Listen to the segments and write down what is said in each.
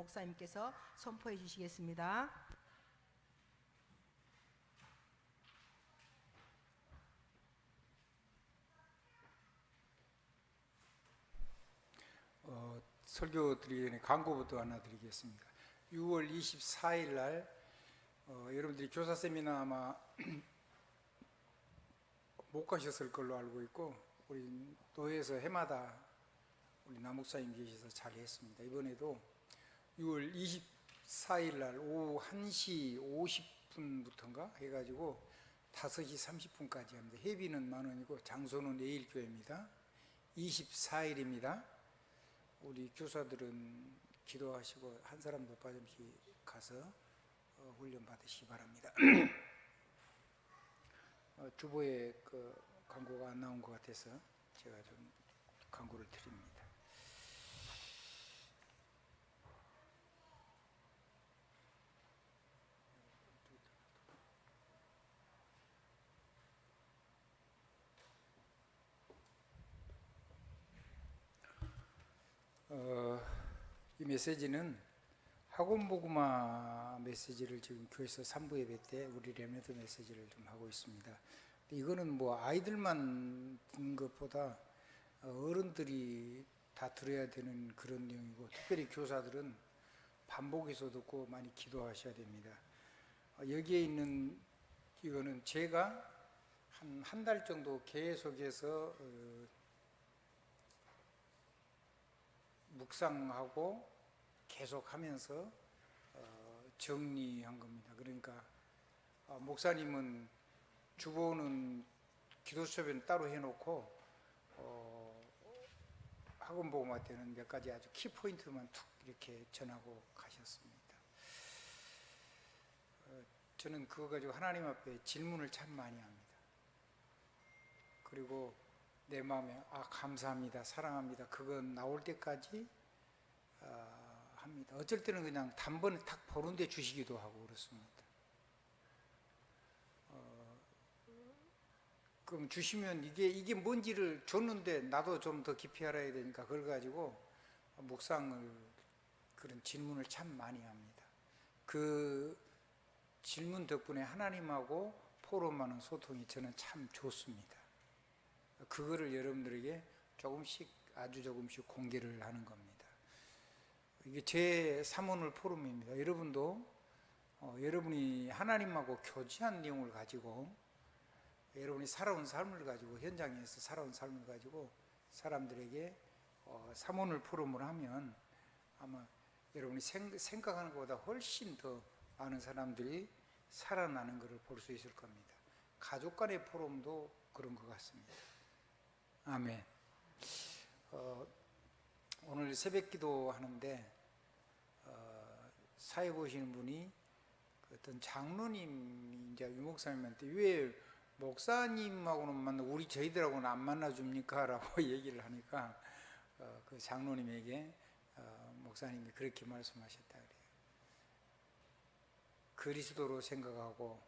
목사님께서 선포해 주시겠습니다. 설교 드리기 전에 광고부터 하나 드리겠습니다. 6월 24일 날 여러분들이 교사 세미나 아마 못 가셨을 걸로 알고 있고, 우리 노회에서 해마다 우리 남목사님 계셔서 잘 했습니다. 이번에도 6월 24일 날 오후 1시 50분부터인가 해가지고 5시 30분까지 합니다. 회비는 10,000원이고 장소는 내일교회입니다. 24일입니다. 우리 교사들은 기도하시고 한 사람도 빠짐없이 가서 훈련 받으시기 바랍니다. 주보에 그 광고가 안 나온 것 같아서 제가 좀 광고를 드립니다. 이 메시지는 학원복음화 메시지를 지금 교회에서 3부 예배 때 우리 레미드 메시지를 좀 하고 있습니다. 이거는 뭐 아이들만 듣는 것보다 어른들이 다 들어야 되는 그런 내용이고, 특별히 교사들은 반복해서 듣고 많이 기도하셔야 됩니다. 여기에 있는 이거는 제가 한 달 정도 계속해서 묵상하고 계속하면서 정리한 겁니다. 그러니까 목사님은 주보는 기도 수업에는 따로 해놓고 학원 복음화 때는 몇 가지 아주 키포인트만 툭 이렇게 전하고 가셨습니다. 저는 그거 가지고 하나님 앞에 질문을 참 많이 합니다. 그리고 내 마음에 감사합니다, 사랑합니다, 그건 나올 때까지 합니다. 어쩔 때는 그냥 단번에 탁 보는데 주시기도 하고 그렇습니다. 그럼 주시면 이게 뭔지를 줬는데 나도 좀 더 깊이 알아야 되니까 그걸 가지고 묵상을, 그런 질문을 참 많이 합니다. 그 질문 덕분에 하나님하고 포럼하는 소통이 저는 참 좋습니다. 그거를 여러분들에게 조금씩, 아주 조금씩 공개를 하는 겁니다. 이게 제 3원을 포럼입니다. 여러분도 여러분이 하나님하고 교제한 내용을 가지고, 여러분이 살아온 삶을 가지고, 현장에서 살아온 삶을 가지고 사람들에게 3원을 포럼을 하면 아마 여러분이 생각하는 것보다 훨씬 더 많은 사람들이 살아나는 것을 볼 수 있을 겁니다. 가족 간의 포럼도 그런 것 같습니다. 아멘. 오늘 새벽 기도 하는데 사회 보시는 분이 어떤 장로님이 이제 유목사님한테 왜 목사님하고는 만나고 저희들하고는 안 만나줍니까? 라고 얘기를 하니까 그 장로님에게 목사님이 그렇게 말씀하셨다 그래요. 그리스도로 생각하고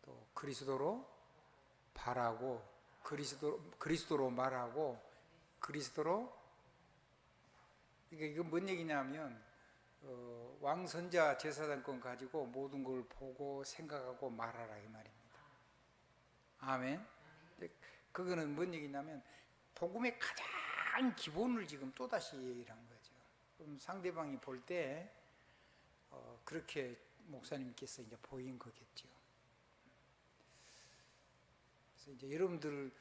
또 그리스도로 바라고, 그리스도로 말하고, 그리스도로, 그러니까 이건 뭔 얘기냐면 왕선자 제사장권 가지고 모든 걸 보고 생각하고 말하라 이 말입니다. 아멘. 그거는 뭔 얘기냐면 복음의 가장 기본을 지금 또다시 얘기를 한 거죠. 그럼 상대방이 볼 때 그렇게 목사님께서 이제 보인 거겠죠. 그래서 이제 여러분들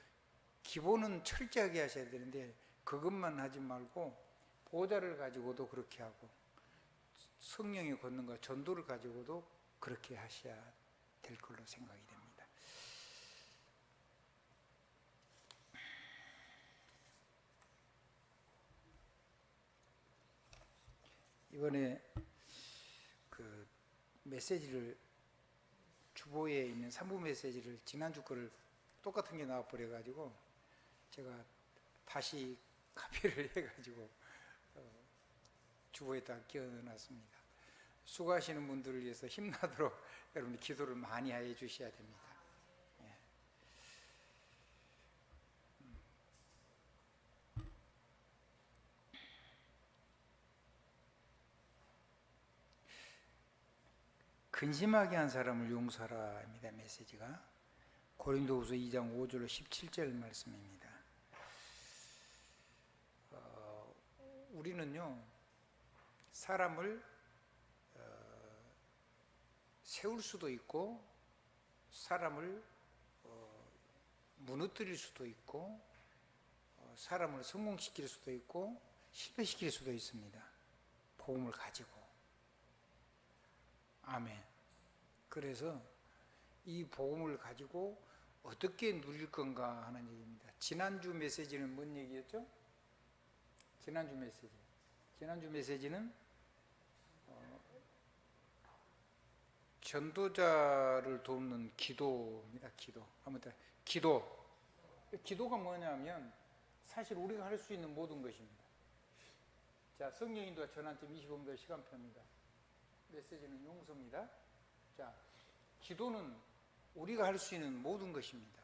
기본은 철저하게 하셔야 되는데 그것만 하지 말고 보좌를 가지고도 그렇게 하고 성령의 권능과 전도를 가지고도 그렇게 하셔야 될 걸로 생각이 됩니다. 이번에 그 메시지를, 주보에 있는 3부 메시지를 지난주 거를 똑같은 게 나와 버려 가지고 제가 다시 카피를 해가지고 주보에다 끼워놨습니다. 수고하시는 분들을 위해서 힘나도록 여러분이 기도를 많이 해 주셔야 됩니다. 예. 근심하게 한 사람을 용서하라입니다. 메시지가 고린도후서 2장 5절로 17절 말씀입니다. 우리는요 사람을 세울 수도 있고 사람을 무너뜨릴 수도 있고 사람을 성공시킬 수도 있고 실패시킬 수도 있습니다. 복음을 가지고. 아멘. 그래서 이 복음을 가지고 어떻게 누릴 건가 하는 얘기입니다. 지난주 메시지는 뭔 얘기였죠? 지난주 메시지는 전도자를 돕는 기도입니다. 아무튼 기도가 뭐냐면 사실 우리가 할 수 있는 모든 것입니다. 자, 성령인도와 전환점 25분의 시간표입니다. 메시지는 용서입니다. 자, 기도는 우리가 할 수 있는 모든 것입니다.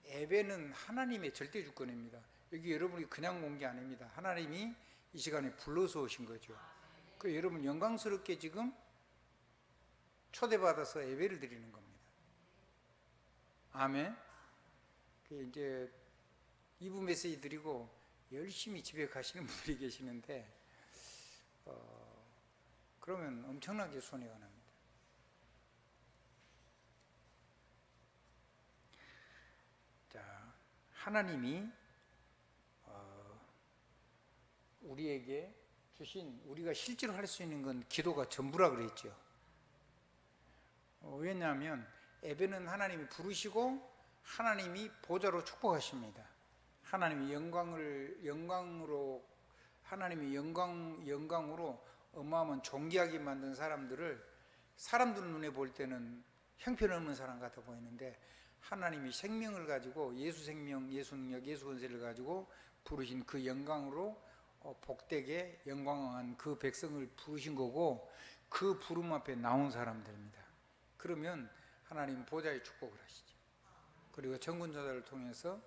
예배는 하나님의 절대 주권입니다. 여기 여러분이 그냥 온 게 아닙니다. 하나님이 이 시간에 불러서 오신 거죠. 그 여러분 영광스럽게 지금 초대받아서 예배를 드리는 겁니다. 아멘. 이제 2부 메시지 드리고 열심히 집에 가시는 분들이 계시는데 그러면 엄청나게 손해가 납니다. 자, 하나님이 우리에게 주신 우리가 실제로 할 수 있는 건 기도가 전부라 그랬죠. 왜냐하면 예배는 하나님이 부르시고 하나님이 보좌로 축복하십니다. 하나님이 영광으로 어마어마한 존귀하게 만든 사람들을 사람들 눈에 볼 때는 형편없는 사람 같아 보이는데 하나님이 생명을 가지고 예수 생명, 예수 능력, 예수 권세를 가지고 부르신 그 영광으로 복되게 영광한 그 백성을 부르신 거고 그 부름 앞에 나온 사람들입니다. 그러면 하나님 보좌의 축복을 하시죠. 그리고 정군자들을 통해서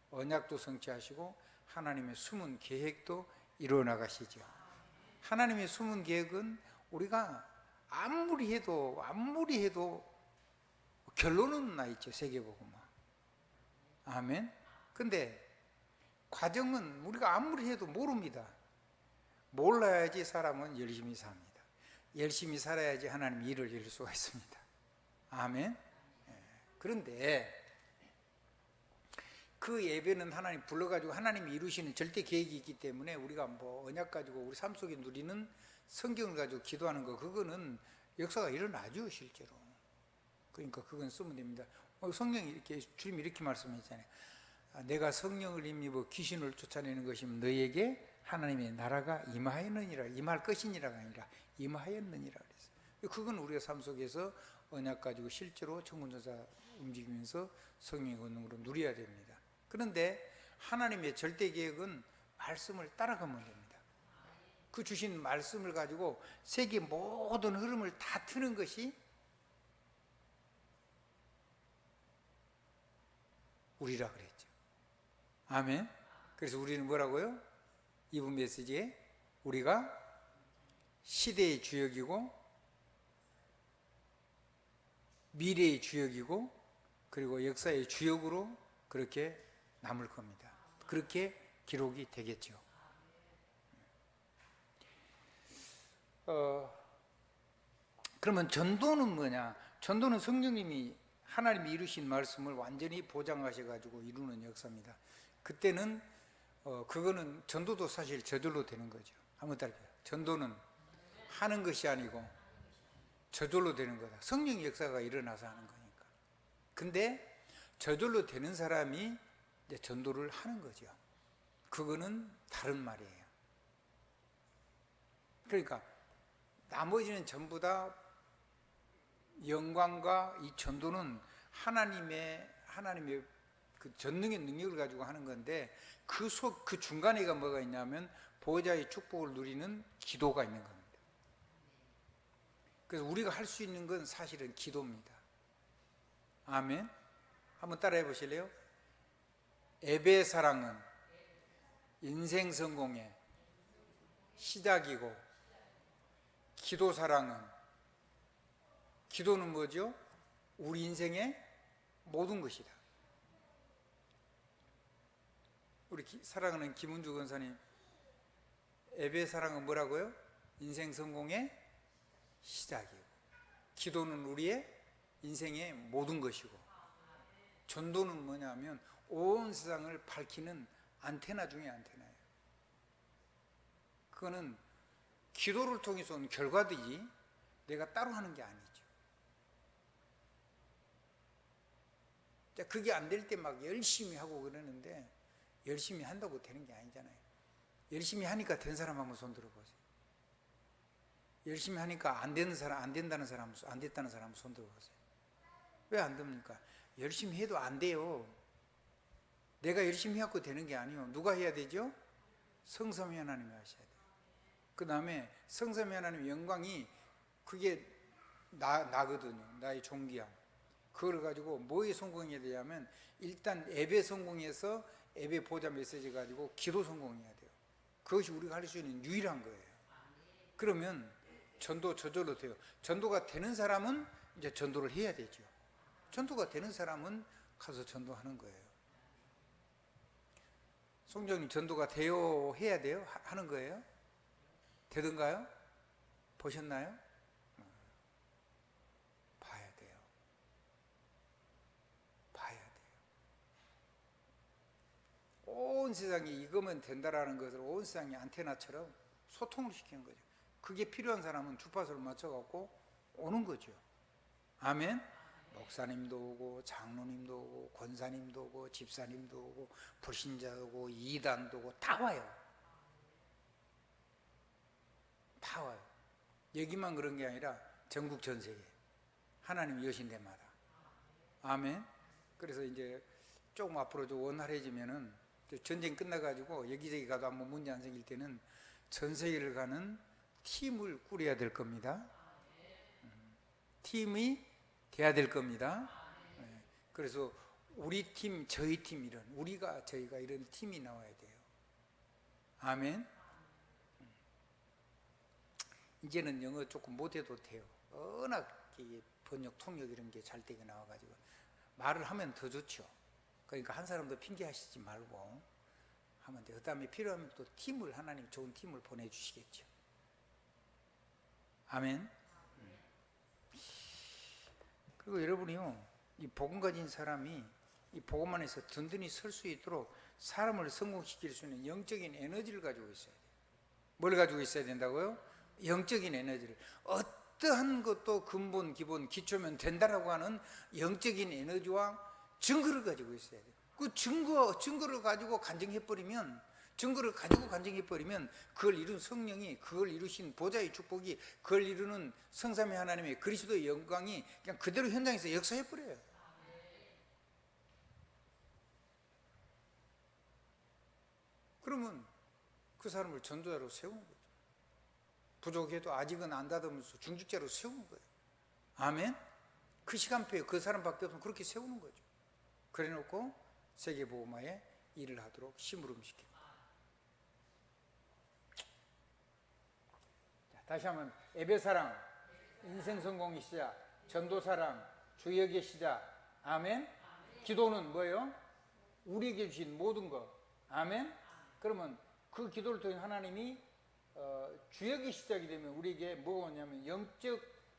언약도 성취하시고 하나님의 숨은 계획도 이루어 나가시죠. 하나님의 숨은 계획은 우리가 아무리 해도 결론은 나 있죠. 세계복음화. 아멘. 근데 과정은 우리가 아무리 해도 모릅니다. 몰라야지 사람은 열심히 삽니다. 열심히 살아야지 하나님 일을 이룰 수가 있습니다. 아멘. 그런데 그 예배는 하나님 불러가지고 하나님이 이루시는 절대 계획이 있기 때문에 우리가 뭐 언약 가지고 우리 삶 속에 누리는 성경을 가지고 기도하는 거 그거는 역사가 일어나죠. 실제로. 그러니까 그건 쓰면 됩니다. 성경이 이렇게 주님이 이렇게 말씀하셨잖아요. 내가 성령을 힘입어 귀신을 쫓아내는 것이면 너희에게 하나님의 나라가 임하였느니라. 임할 것이니라가 아니라 임하였느니라 그랬어요. 그건 우리가 삶 속에서 언약 가지고 실제로 천군전사 움직이면서 성령의 권능으로 누려야 됩니다. 그런데 하나님의 절대 계획은 말씀을 따라가면 됩니다. 그 주신 말씀을 가지고 세계 모든 흐름을 다 트는 것이 우리라 그랬죠. 아멘. 그래서 우리는 뭐라고요? 이분 메시지에 우리가 시대의 주역이고 미래의 주역이고 그리고 역사의 주역으로 그렇게 남을 겁니다. 그렇게 기록이 되겠죠. 그러면 전도는 뭐냐? 전도는 성령님이 하나님이 이루신 말씀을 완전히 보장하셔가지고 이루는 역사입니다. 그때는 그거는 전도도 사실 저절로 되는 거죠. 한번 따라해요. 전도는 하는 것이 아니고 저절로 되는 거다. 성령 역사가 일어나서 하는 거니까. 근데 저절로 되는 사람이 이제 전도를 하는 거죠. 그거는 다른 말이에요. 그러니까 나머지는 전부 다 영광과 이 전도는 하나님의 그 전능의 능력을 가지고 하는 건데 그 중간에가 뭐가 있냐면 보호자의 축복을 누리는 기도가 있는 겁니다. 그래서 우리가 할 수 있는 건 사실은 기도입니다. 아멘. 한번 따라해 보실래요? 예배 사랑은 인생 성공의 시작이고 기도 사랑은 기도는 뭐죠? 우리 인생의 모든 것이다. 우리 사랑하는 김은주 권사님, 예배 사랑은 뭐라고요? 인생 성공의 시작이고, 기도는 우리의 인생의 모든 것이고, 전도는 뭐냐면 온 세상을 밝히는 안테나 중에 안테나예요. 그거는 기도를 통해서 온 결과들이 내가 따로 하는 게 아니죠. 그게 안 될 때 막 열심히 하고 그러는데, 열심히 한다고 되는 게 아니잖아요. 열심히 하니까 된 사람 한번 손 들어보세요. 열심히 하니까 안 되는 사람, 안 된다는 사람, 안 됐다는 사람 손 들어보세요. 왜 안 됩니까? 열심히 해도 안 돼요. 내가 열심히 해갖고 되는 게 아니에요. 누가 해야 되죠? 성삼위 하나님이 하셔야 돼요. 그 다음에 성삼위 하나님의 영광이 그게 나거든요. 나의 존귀함. 그걸 가지고 뭐에 성공해야 되냐면, 일단 예배 성공해서 예배 보좌 메시지 가지고 기도 성공해야 돼요. 그것이 우리가 할 수 있는 유일한 거예요. 그러면 전도 저절로 돼요. 전도가 되는 사람은 이제 전도를 해야 되죠. 전도가 되는 사람은 가서 전도하는 거예요. 송정님, 전도가 돼요? 해야 돼요? 하는 거예요? 되던가요? 보셨나요? 봐야 돼요. 봐야 돼요. 온 세상이 이거면 된다라는 것을 온 세상이 안테나처럼 소통을 시키는 거죠. 그게 필요한 사람은 주파수를 맞춰갖고 오는 거죠. 아멘? 목사님도 오고, 장로님도 오고, 권사님도 오고, 집사님도 오고, 불신자도 오고, 이단도 오고, 다 와요. 다 와요. 여기만 그런 게 아니라 전국 전 세계 하나님 여신 데마다. 아멘. 그래서 이제 조금 앞으로 좀 원활해지면은, 전쟁 끝나가지고 여기저기 가도 한번 문제 안 생길 때는 전 세계를 가는 팀을 꾸려야 될 겁니다. 팀이 돼야 될 겁니다. 그래서 우리 팀, 저희 팀, 이런 저희가 이런 팀이 나와야 돼요. 아멘. 이제는 영어 조금 못해도 돼요. 워낙 번역, 통역 이런 게 잘 되게 나와가지고 말을 하면 더 좋죠. 그러니까 한 사람도 핑계하시지 말고 하면 돼요. 그 다음에 필요하면 또 팀을, 하나님 좋은 팀을 보내주시겠죠. 아멘. 그리고 여러분이요, 이 복음 가진 사람이 이 복음 안에서 든든히 설 수 있도록 사람을 성공시킬 수 있는 영적인 에너지를 가지고 있어야 돼요. 뭘 가지고 있어야 된다고요? 영적인 에너지를. 어떠한 것도 근본, 기본, 기초면 된다라고 하는 영적인 에너지와 증거를 가지고 있어야 돼요. 그 증거를 가지고 간증해버리면, 그걸 이룬 성령이, 그걸 이루신 보좌의 축복이, 그걸 이루는 성삼위 하나님의 그리스도의 영광이 그냥 그대로 현장에서 역사해버려요. 그러면 그 사람을 전도자로 세우는 거죠. 부족해도 아직은 안 닫으면서 중직자로 세우는 거예요. 아멘? 그 시간표에 그 사람밖에 없으면 그렇게 세우는 거죠. 그래 놓고 세계복음화에 일을 하도록 심부름시킵니다. 다시 한번, 예배사랑, 인생성공의 시작, 전도사랑, 주역의 시작. 아멘? 기도는 뭐예요? 우리에게 주신 모든 것. 아멘? 그러면 그 기도를 통해 하나님이 주역의 시작이 되면 우리에게 뭐가 오냐면,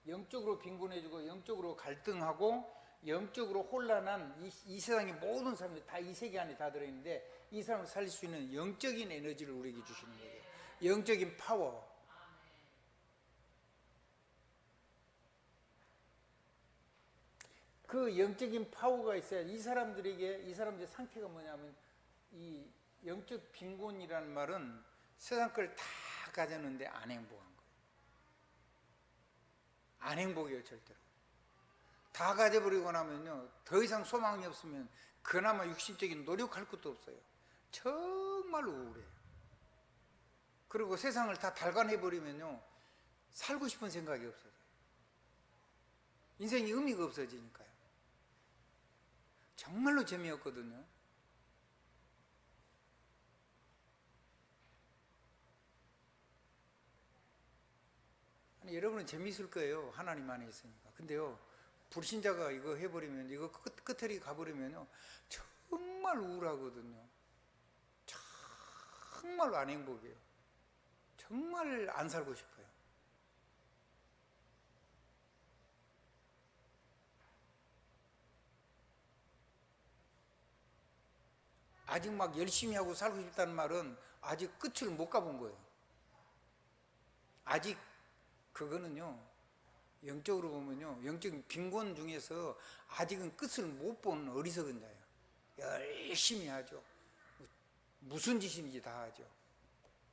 영적으로 빈곤해지고, 영적으로 갈등하고, 영적으로 혼란한 이 세상의 모든 사람들이 다 이 세계 안에 다 들어있는데, 이 사람을 살릴 수 있는 영적인 에너지를 우리에게 주시는 거예요. 영적인 파워. 그 영적인 파워가 있어야 이 사람들의 상태가 뭐냐면, 이 영적 빈곤이라는 말은 세상 걸 다 가졌는데 안 행복한 거예요. 안 행복해요, 절대로. 다 가져버리고 나면요, 더 이상 소망이 없으면 그나마 육신적인 노력할 것도 없어요. 정말 우울해요. 그리고 세상을 다 달관해버리면요, 살고 싶은 생각이 없어져요. 인생이 의미가 없어지니까요. 정말로 재미없거든요. 아니, 여러분은 재미있을 거예요. 하나님 안에 있으니까. 근데요, 불신자가 이거 해버리면, 이거 끝에 가버리면요, 정말 우울하거든요. 정말로 안 행복해요. 정말 안 살고 싶어요. 아직 막 열심히 하고 살고 싶다는 말은 아직 끝을 못 가본 거예요. 아직 그거는요, 영적으로 보면요, 영적인 빈곤 중에서 아직은 끝을 못 본 어리석은 자예요. 열심히 하죠. 무슨 짓인지 다 하죠.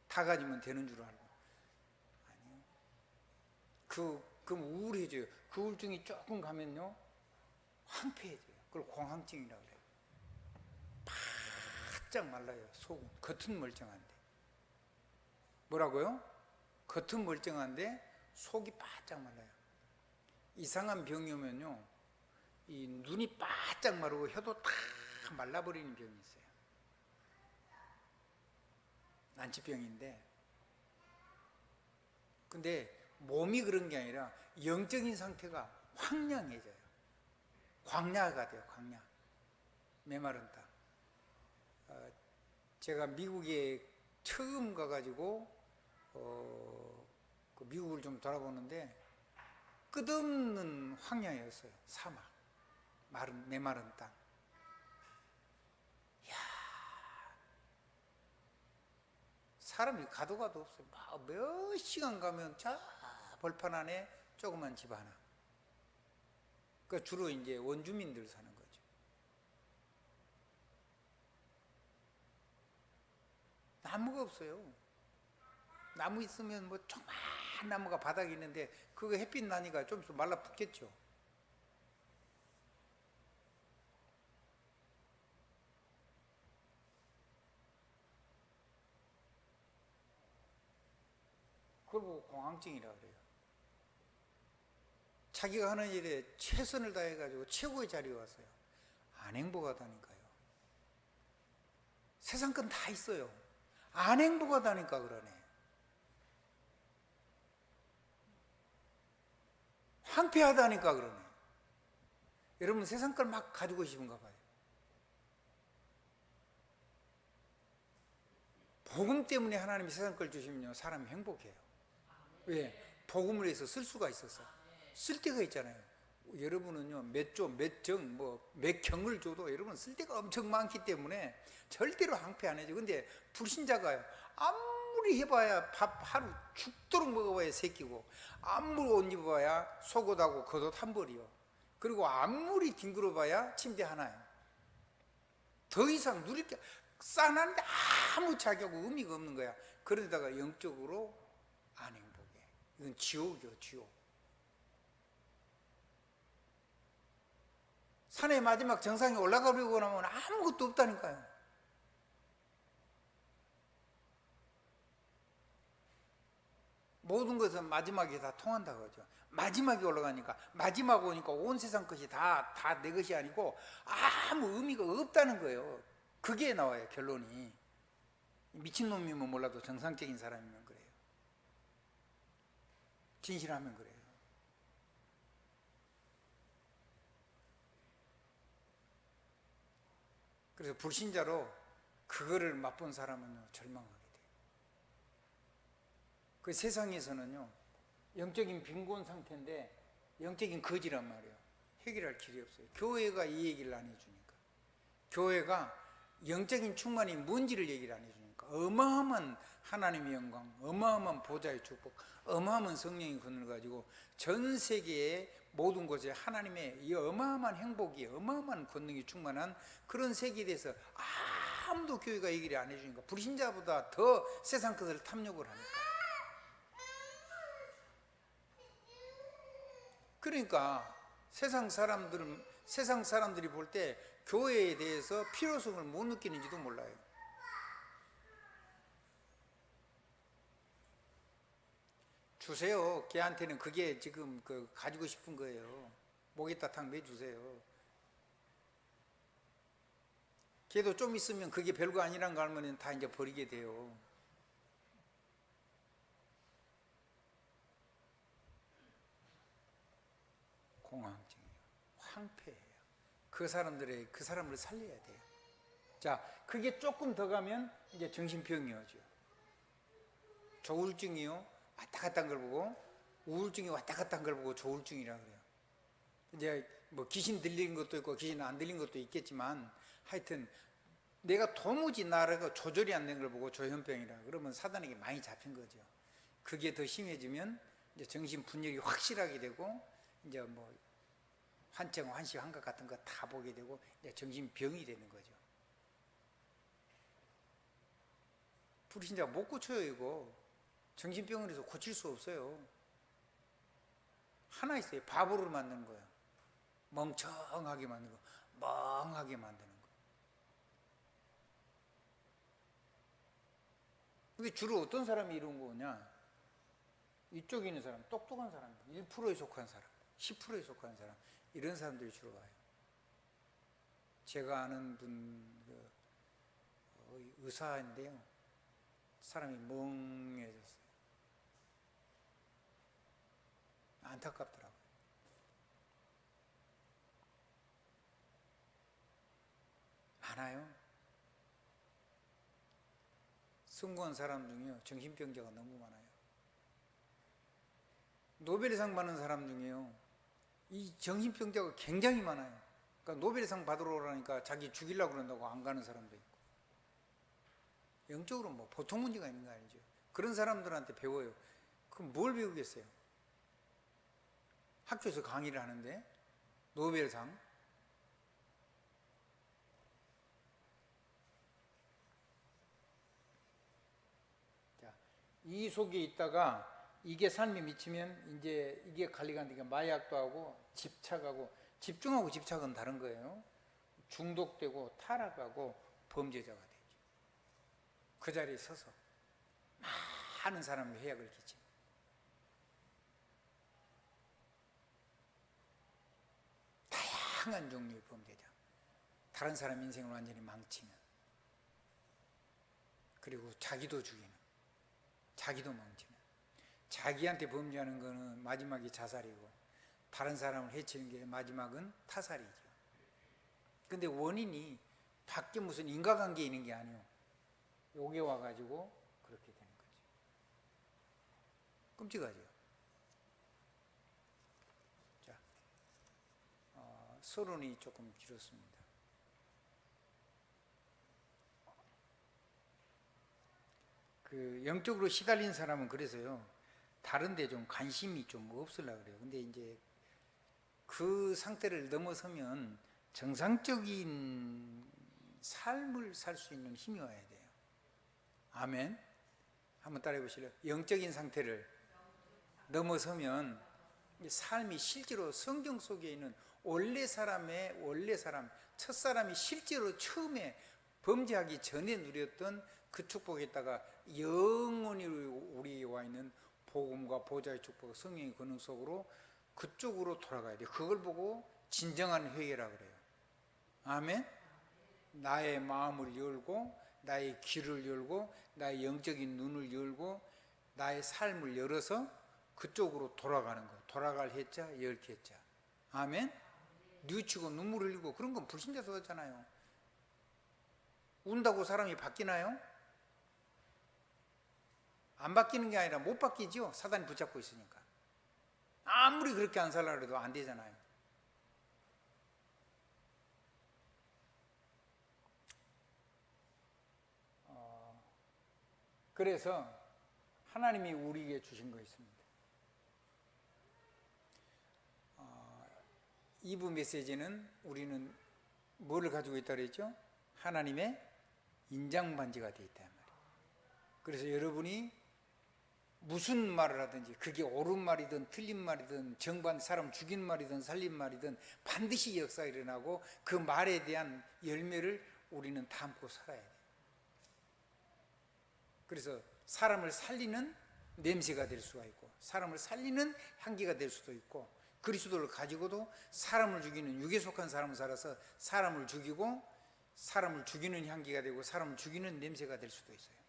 다 가지면 되는 줄 알고. 아니요. 그럼 우울해져요. 그 우울증이 조금 가면요, 황폐해져요. 그걸 공황증이라고 그래요. 바짝 말라요. 속은. 겉은 멀쩡한데. 뭐라고요? 겉은 멀쩡한데 속이 바짝 말라요. 이상한 병이 오면요, 이 눈이 바짝 마르고 혀도 다 말라버리는 병이 있어요. 난치병인데, 근데 몸이 그런 게 아니라 영적인 상태가 황량해져요. 광야가 돼요. 광야. 메마른 땅. 제가 미국에 처음 가가지고 그 미국을 좀 돌아보는데 끝없는 황야였어요. 사막, 메마른 땅. 이야, 사람이 가도 없어요. 몇 시간 가면 저 벌판 안에 조그만 집 하나. 그 주로 이제 원주민들 사는 거죠. 나무가 없어요. 나무 있으면 뭐 조그만 나무가 바닥에 있는데 그거 햇빛 나니까 좀 있으면 말라 붙겠죠. 그걸 보고 공황증이라고 그래요. 자기가 하는 일에 최선을 다해가지고 최고의 자리에 왔어요. 안 행복하다니까요. 세상 건 다 있어요. 안 행복하다니까 그러네. 황폐하다니까 그러네. 여러분 세상 걸 막 가지고 싶은가 봐요. 복음 때문에 하나님이 세상 걸 주시면요, 사람이 행복해요. 왜? 복음을 해서 쓸 수가 있어서. 쓸 데가 있잖아요. 여러분은요, 몇 조, 몇 정, 몇 경을 줘도 여러분 쓸 데가 엄청 많기 때문에 절대로 황폐 안 해죠. 근데 불신자가요, 아무리 해봐야 밥 하루 죽도록 먹어봐야 새끼고, 아무리 옷 입어봐야 속옷하고 겉옷 한 벌이요. 그리고 아무리 뒹굴어봐야 침대 하나요. 더 이상 누릴 게 싸놨는데 아무 자격 의미가 없는 거야. 그러다가 영적으로 안 행복해. 이건 지옥이요, 지옥. 산의 마지막 정상에 올라가려고 하면 아무것도 없다니까요. 모든 것은 마지막에 다 통한다고 하죠. 마지막에 올라가니까, 마지막 오니까 온 세상 것이 다 내 것이 아니고 아무 의미가 없다는 거예요. 그게 나와요, 결론이. 미친놈이면 몰라도 정상적인 사람이면 그래요. 진실하면 그래요. 그래서 불신자로 그거를 맛본 사람은 절망하게 돼요. 그 세상에서는요, 영적인 빈곤 상태인데 영적인 거지란 말이에요. 해결할 길이 없어요. 교회가 이 얘기를 안 해주니까. 교회가 영적인 충만이 뭔지를 얘기를 안 해주니까. 어마어마한 하나님의 영광, 어마어마한 보좌의 축복, 어마어마한 성령의 권을 가지고 전 세계의 모든 곳에 하나님의 이 어마어마한 행복이, 어마어마한 권능이 충만한 그런 세계에 대해서 아무도 교회가 얘기를 안 해주니까 불신자보다 더 세상 것을 탐욕을 하니까. 그러니까 세상 사람들이 볼 때 교회에 대해서 필요성을 못 느끼는지도 몰라요. 주세요. 걔한테는 그게 지금 가지고 싶은 거예요. 목에다 탁 매주세요. 걔도 좀 있으면 그게 별거 아니란 거 알면 다 이제 버리게 돼요. 공황증이에요. 황폐해요. 그 사람을 살려야 돼요. 자, 그게 조금 더 가면 이제 정신병이 오죠. 조울증이요, 왔다 갔다 한 걸 보고, 우울증이 왔다 갔다 한 걸 보고 조울증이라고 그래요. 이제 뭐 귀신 들리는 것도 있고 귀신 안 들리는 것도 있겠지만, 하여튼 내가 도무지 나라가 조절이 안 된 걸 보고 조현병이라 그러면 사단에게 많이 잡힌 거죠. 그게 더 심해지면 이제 정신 분열이 확실하게 되고, 이제 뭐 환청, 환시, 환각 같은 거 다 보게 되고 이제 정신병이 되는 거죠. 불신자가 못 고쳐요. 이거 정신병원에서 고칠 수 없어요. 하나 있어요. 바보를 만드는 거예요. 멍청하게 만드는 거, 멍하게 만드는 거. 근데 주로 어떤 사람이 이런 거냐? 이쪽에 있는 사람, 똑똑한 사람, 1%에 속한 사람, 10%에 속한 사람, 이런 사람들이 주로 와요. 제가 아는 분, 의사인데요. 사람이 멍해졌어요. 안타깝더라고요. 많아요. 성공한 사람 중에요, 정신병자가 너무 많아요. 노벨상 받는 사람 중에요, 이 정신병자가 굉장히 많아요. 그러니까 노벨상 받으러 오라니까 자기 죽이려고 그런다고 안 가는 사람도 있고. 영적으로 뭐 보통 문제가 있는 거 아니죠. 그런 사람들한테 배워요. 그럼 뭘 배우겠어요? 학교에서 강의를 하는데 노벨상. 자, 이 속에 있다가 이게 삶에 미치면 이제 이게 관리가 안 되니까 마약도 하고 집착하고, 집중하고 집착은 다른 거예요. 중독되고 타락하고 범죄자가 되죠. 그 자리에 서서 많은 사람의 해악을 끼칩니다. 다양한 종류의 범죄자, 다른 사람 인생을 완전히 망치는, 그리고 자기도 죽이는, 자기도 망치는. 자기한테 범죄하는 거는 마지막이 자살이고, 다른 사람을 해치는 게 마지막은 타살이죠. 근데 원인이 밖에 무슨 인과관계에 있는 게 아니에요. 여기 와가지고 그렇게 되는 거죠. 끔찍하죠. 자, 서론이 조금 길었습니다. 그 영적으로 시달린 사람은 그래서요, 다른데 좀 관심이 좀 없으려고 그래요. 근데 이제 그 상태를 넘어서면 정상적인 삶을 살 수 있는 힘이 와야 돼요. 아멘. 한번 따라해 보실래요? 영적인 상태를 넘어서면 삶이 실제로 성경 속에 있는 원래 사람의 원래 사람, 첫사람이 실제로 처음에 범죄하기 전에 누렸던 그 축복에다가 영원히 우리에게 와 있는 복음과 보좌의 축복, 성령의 권능 속으로 그쪽으로 돌아가야 돼요. 그걸 보고 진정한 회개라고 그래요. 아멘. 나의 마음을 열고, 나의 귀를 열고, 나의 영적인 눈을 열고, 나의 삶을 열어서 그쪽으로 돌아가는 거. 돌아갈 해자, 열 개자. 아멘. 뉘우치고 눈물 흘리고 그런 건 불신자서 하잖아요. 운다고 사람이 바뀌나요? 안 바뀌는 게 아니라 못 바뀌죠. 사단이 붙잡고 있으니까. 아무리 그렇게 안 살라 그래도 안 되잖아요. 그래서 하나님이 우리에게 주신 거 있습니다. 2부 메시지는 우리는 뭐를 가지고 있다고 그랬죠? 하나님의 인장반지가 되어 있단 말이에요. 그래서 여러분이 무슨 말을 하든지, 그게 옳은 말이든 틀린 말이든, 정반 사람 죽인 말이든 살린 말이든 반드시 역사가 일어나고 그 말에 대한 열매를 우리는 담고 살아야 돼요. 그래서 사람을 살리는 냄새가 될 수가 있고, 사람을 살리는 향기가 될 수도 있고, 그리스도를 가지고도 사람을 죽이는, 육에 속한 사람을 살아서 사람을 죽이고, 사람을 죽이는 향기가 되고 사람을 죽이는 냄새가 될 수도 있어요.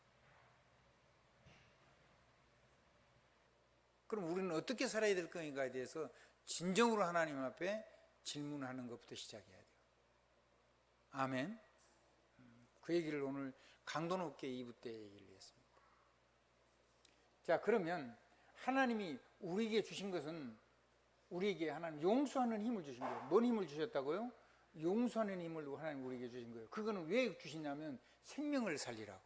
그럼 우리는 어떻게 살아야 될 건가에 대해서 진정으로 하나님 앞에 질문하는 것부터 시작해야 돼요. 아멘. 그 얘기를 오늘 강도 높게 2부 때 얘기를 했습니다. 자, 그러면 하나님이 우리에게 주신 것은, 우리에게 하나님 용서하는 힘을 주신 거예요. 뭔 힘을 주셨다고요? 용서하는 힘을 하나님 우리에게 주신 거예요. 그거는 왜 주시냐면 생명을 살리라고.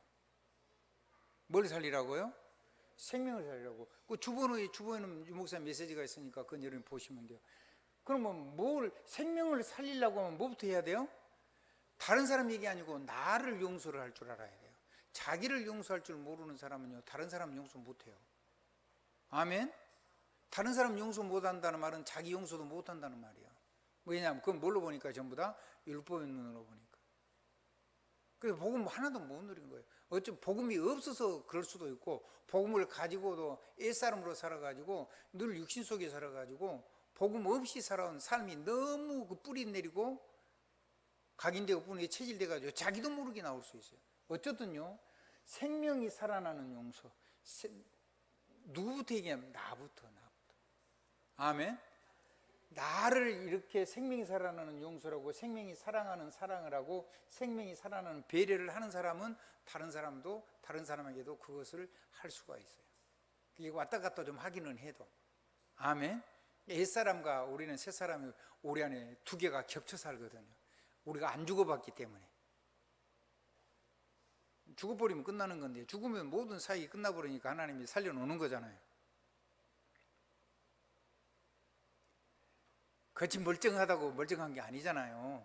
뭘 살리라고요? 생명을 살리라고. 그 주보에는 유목사 메시지가 있으니까 그건 여러분 보시면 돼요. 그러면 생명을 살리려고 하면 뭐부터 해야 돼요? 다른 사람 얘기 아니고 나를 용서를 할 줄 알아야 돼요. 자기를 용서할 줄 모르는 사람은요, 다른 사람 용서 못해요. 아멘? 다른 사람 용서 못한다는 말은 자기 용서도 못한다는 말이에요. 왜냐하면 그건 뭘로 보니까 전부 다 율법의 눈으로 보니까. 그래서 복음 하나도 못 누린 거예요. 어쩜 복음이 없어서 그럴 수도 있고, 복음을 가지고도 옛사람으로 살아가지고 늘 육신 속에 살아가지고 복음 없이 살아온 삶이 너무 그 뿌리 내리고 각인되고 뿌리에 체질돼가지고 자기도 모르게 나올 수 있어요. 어쨌든요, 생명이 살아나는 용서. 누구부터 얘기하면 나부터. 아멘. 나를 이렇게 생명이 살아나는 용서라고, 생명이 사랑하는 사랑을 하고, 생명이 살아나는 배려를 하는 사람은 다른 사람에게도 그것을 할 수가 있어요. 이게 왔다 갔다 좀 하기는 해도. 아멘. 옛사람과 우리는 새사람이 우리 안에 두 개가 겹쳐 살거든요. 우리가 안 죽어봤기 때문에. 죽어버리면 끝나는 건데, 죽으면 모든 사역이 끝나버리니까 하나님이 살려놓는 거잖아요. 그렇지 멀쩡하다고 멀쩡한 게 아니잖아요.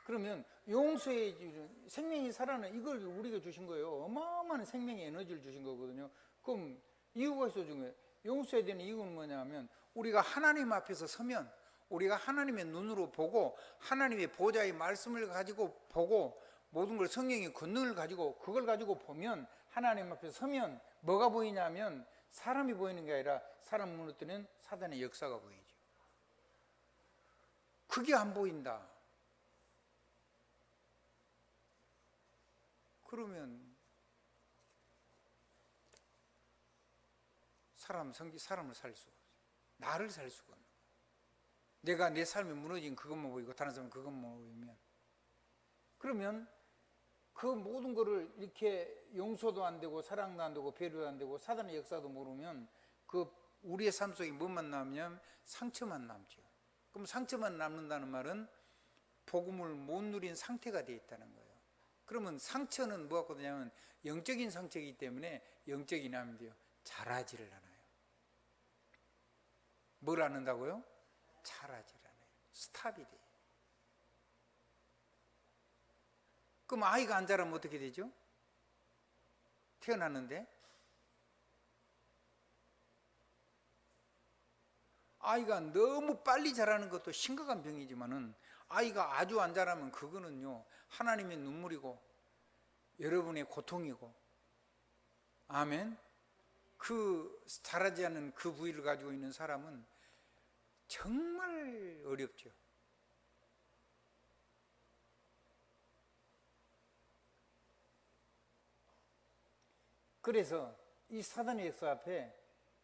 그러면 용서의 생명이 살아나는 이걸 우리가 주신 거예요. 어마어마한 생명의 에너지를 주신 거거든요. 그럼 이유가 있어 준 거예요. 용서해야 되는 이유는 뭐냐면, 우리가 하나님 앞에서 서면, 우리가 하나님의 눈으로 보고 하나님의 보좌의 말씀을 가지고 보고 모든 걸, 성령의 권능을 가지고 그걸 가지고 보면, 하나님 앞에 서면 뭐가 보이냐면 사람이 보이는 게 아니라 사람 무너뜨리는 사단의 역사가 보이죠. 그게 안 보인다. 그러면 사람을 살 수가 없어요. 나를 살 수가 없는 거예요. 내가 내 삶이 무너진 그것만 보이고 다른 사람은 그것만 보이면, 그러면 그 모든 거를 이렇게 용서도 안 되고 사랑도 안 되고 배려도 안 되고 사단의 역사도 모르면 그 우리의 삶 속에 뭐만 남냐면 상처만 남죠. 그럼 상처만 남는다는 말은 복음을 못 누린 상태가 되어 있다는 거예요. 그러면 상처는 뭐가 되냐면 영적인 상처이기 때문에 영적인 하면 돼요. 자라지를 않아요. 뭘 않는다고요? 자라지를 않아요. 스탑이 돼요. 그럼 아이가 안 자라면 어떻게 되죠? 태어났는데 아이가 너무 빨리 자라는 것도 심각한 병이지만은, 아이가 아주 안 자라면 그거는요, 하나님의 눈물이고 여러분의 고통이고. 아멘. 그 자라지 않는 그 부위를 가지고 있는 사람은 정말 어렵죠. 그래서 이 사단의 역사 앞에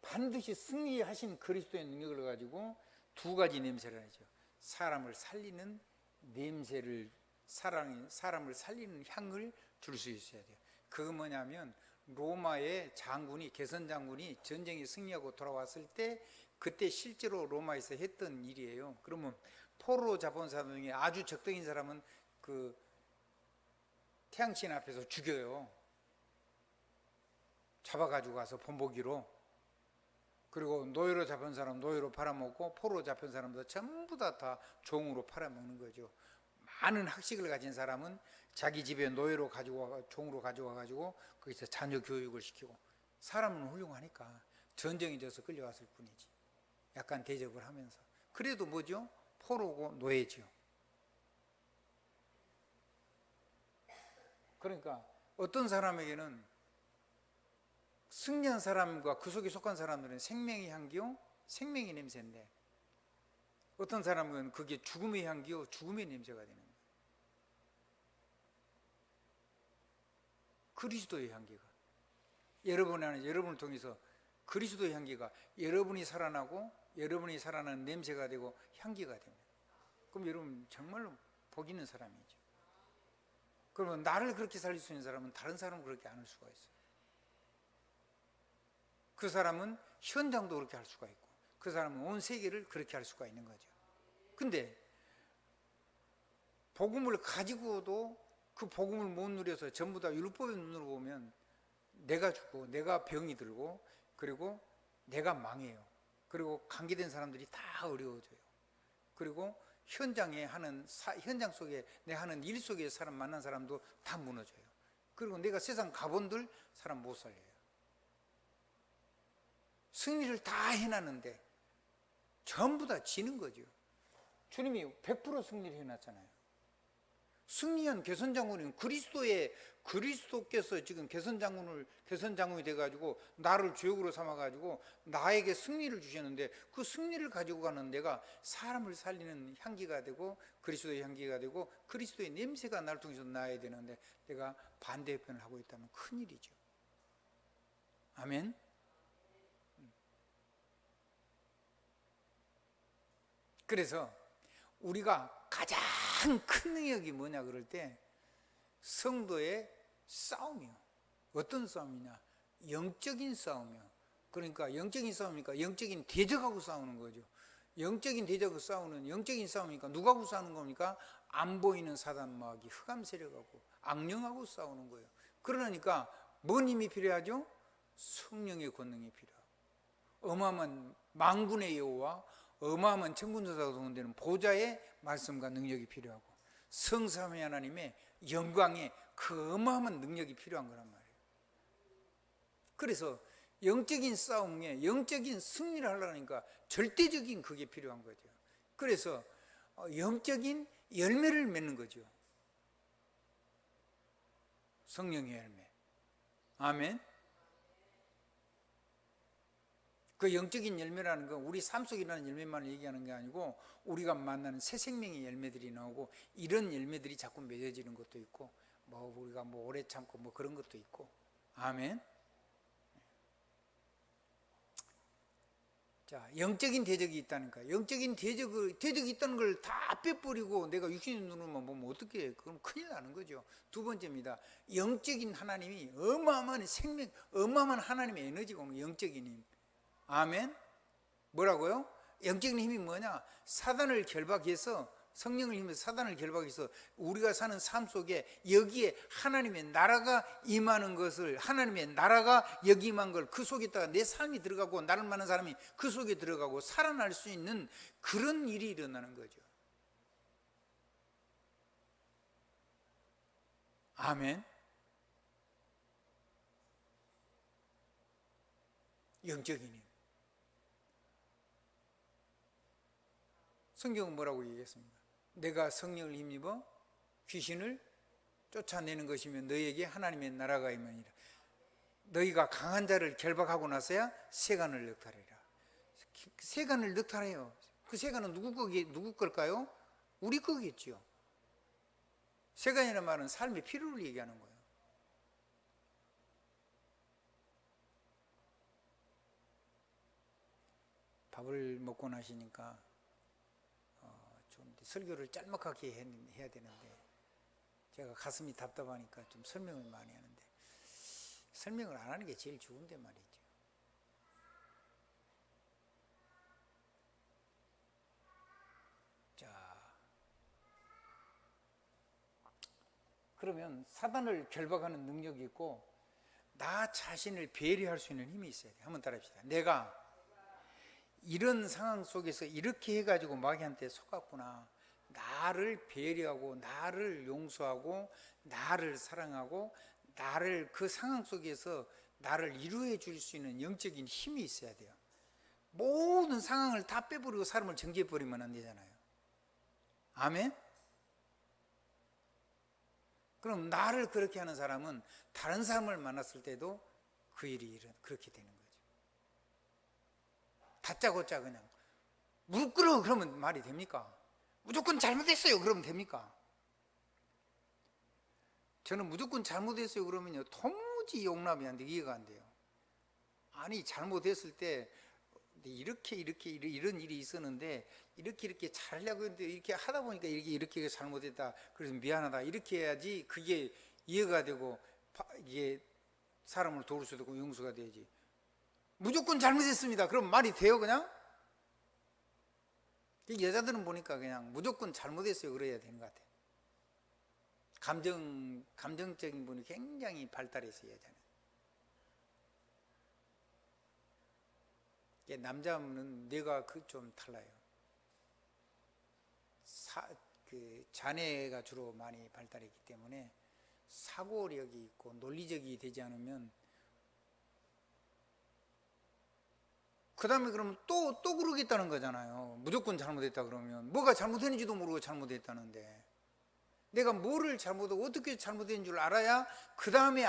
반드시 승리하신 그리스도의 능력을 가지고 두 가지 냄새를 하죠. 사람을 살리는 냄새를, 사람을 살리는 향을 줄 수 있어야 돼요. 그거 뭐냐면, 로마의 장군이, 개선 장군이 전쟁에 승리하고 돌아왔을 때 그때 실제로 로마에서 했던 일이에요. 그러면 포로 잡은 사람 중에 아주 적당인 사람은 그 태양신 앞에서 죽여요. 잡아가지고 가서 본보기로. 그리고 노예로 잡은 사람 노예로 팔아먹고, 포로 잡힌 사람도 전부 다 종으로 팔아먹는 거죠. 많은 학식을 가진 사람은 자기 집에 노예로 종으로 가져와가지고 거기서 자녀 교육을 시키고. 사람은 훌륭하니까 전쟁이 돼서 끌려왔을 뿐이지. 약간 대접을 하면서. 그래도 뭐죠? 포로고 노예죠. 그러니까 어떤 사람에게는, 승리한 사람과 그 속에 속한 사람들은 생명의 향기요, 생명의 냄새인데, 어떤 사람은 그게 죽음의 향기요, 죽음의 냄새가 되는 거예요. 그리스도의 향기가 여러분 안에, 여러분을 통해서 그리스도의 향기가 여러분이 살아나고 여러분이 살아나는 냄새가 되고 향기가 됩니다. 그럼 여러분 정말로 복 있는 사람이죠. 그러면 나를 그렇게 살릴 수 있는 사람은 다른 사람을 그렇게 안 할 수가 있어요. 그 사람은 현장도 그렇게 할 수가 있고 그 사람은 온 세계를 그렇게 할 수가 있는 거죠. 근데 복음을 가지고도 그 복음을 못 누려서 전부 다 율법의 눈으로 보면 내가 죽고 내가 병이 들고 그리고 내가 망해요. 그리고 관계된 사람들이 다 어려워져요. 그리고 현장에 하는 현장 속에 내 하는 일 속에 사람 만난 사람도 다 무너져요. 그리고 내가 세상 가본들 사람 못 살려요. 승리를 다 해놨는데 전부 다 지는 거죠. 주님이 100% 승리를 해놨잖아요. 승리한 개선장군은 그리스도께서 지금 개선장군이 돼가지고 나를 주역으로 삼아가지고 나에게 승리를 주셨는데 그 승리를 가지고 가는 내가 사람을 살리는 향기가 되고 그리스도의 향기가 되고 그리스도의 냄새가 나를 통해서 나야 되는데 내가 반대편을 하고 있다면 큰일이죠. 아멘. 그래서 우리가 가장 큰 능력이 뭐냐 그럴 때 성도의 싸움이요. 어떤 싸움이냐? 영적인 싸움이요. 그러니까 영적인 싸움이니까 영적인 대적하고 싸우는 거죠. 영적인 대적하고 싸우는 영적인 싸움이니까 누구하고 싸우는 겁니까? 안 보이는 사단 마귀 흑암 세력하고 악령하고 싸우는 거예요. 그러니까 뭔 힘이 필요하죠? 성령의 권능이 필요하고 어마어마한 만군의 여호와 어마어마한 천군천사가 동원되는 보좌의 말씀과 능력이 필요하고 성삼위 하나님의 영광의 그 어마어마한 능력이 필요한 거란 말이에요. 그래서 영적인 싸움에 영적인 승리를 하려니까 절대적인 그게 필요한 거죠. 그래서 영적인 열매를 맺는 거죠. 성령의 열매. 아멘. 그 영적인 열매라는 건 우리 삶 속에 일어나는 열매만 얘기하는 게 아니고 우리가 만나는 새 생명의 열매들이 나오고 이런 열매들이 자꾸 맺어지는 것도 있고 우리가 오래 참고 그런 것도 있고. 아멘. 자, 영적인 대적이 있다니까. 영적인 대적이 있다는 걸 다 빼버리고 내가 육신의 눈으로만 보면 어떻게 해? 그럼 큰일 나는 거죠. 두 번째입니다. 영적인 하나님이 어마어마한 생명, 어마어마한 하나님의 에너지가 영적인 힘. 아멘. 뭐라고요? 영적인 힘이 뭐냐? 사단을 결박해서 성령을 힘에서 사단을 결박해서 우리가 사는 삶 속에 여기에 하나님의 나라가 임하는 것을 하나님의 나라가 여기 임한 걸 그 속에다가 내 삶이 들어가고 나를 만난 사람이 그 속에 들어가고 살아날 수 있는 그런 일이 일어나는 거죠. 아멘. 영적인 힘. 성경은 뭐라고 얘기했습니까? 내가 성령을 힘입어 귀신을 쫓아내는 것이면 너희에게 하나님의 나라가 임하니라. 너희가 강한 자를 결박하고 나서야 세간을 넉탈하리라. 세간을 넉탈해요. 그 세간은 누구 걸까요? 우리 거겠죠. 세간이라는 말은 삶의 필요를 얘기하는 거예요. 밥을 먹고 나시니까 좀 설교를 짤막하게 해야 되는데 제가 가슴이 답답하니까 좀 설명을 많이 하는데 설명을 안 하는 게 제일 좋은데 말이죠. 자, 그러면 사단을 결박하는 능력이 있고 나 자신을 배려할 수 있는 힘이 있어야 돼요. 한번 따라합시다. 내가 이런 상황 속에서 이렇게 해가지고 마귀한테 속았구나. 나를 배려하고 나를 용서하고 나를 사랑하고 나를 그 상황 속에서 나를 이루어 줄 수 있는 영적인 힘이 있어야 돼요. 모든 상황을 다 빼버리고 사람을 정죄해버리면 안 되잖아요. 아멘? 그럼 나를 그렇게 하는 사람은 다른 사람을 만났을 때도 그 일이 그렇게 되는 거예요. 다짜고짜 그냥 무릎 꿇어 그러면 말이 됩니까? 무조건 잘못했어요 그러면 됩니까? 저는 무조건 잘못했어요 그러면요 도무지 용납이 안 돼, 이해가 안 돼요. 아니 잘못했을 때 이렇게 이런 일이 있었는데 이렇게 잘하려고 했는데 이렇게 하다 보니까 이렇게 잘못했다. 그래서 미안하다. 이렇게 해야지 그게 이해가 되고 이게 사람을 도울 수도 있고 용서가 되지. 무조건 잘못했습니다. 그럼 말이 돼요 그냥? 여자들은 보니까 그냥 무조건 잘못했어요 그래야 되는 것 같아요. 감정적인 분이 굉장히 발달했어요 여자는. 남자는 뇌가 좀 달라요. 자네가 주로 많이 발달했기 때문에 사고력이 있고 논리적이 되지 않으면 그 다음에 그러면 또 그러겠다는 거잖아요. 무조건 잘못했다 그러면 뭐가 잘못했는지도 모르고 잘못했다는데 내가 뭐를 잘못하고 어떻게 잘못된 줄 알아야 그 다음에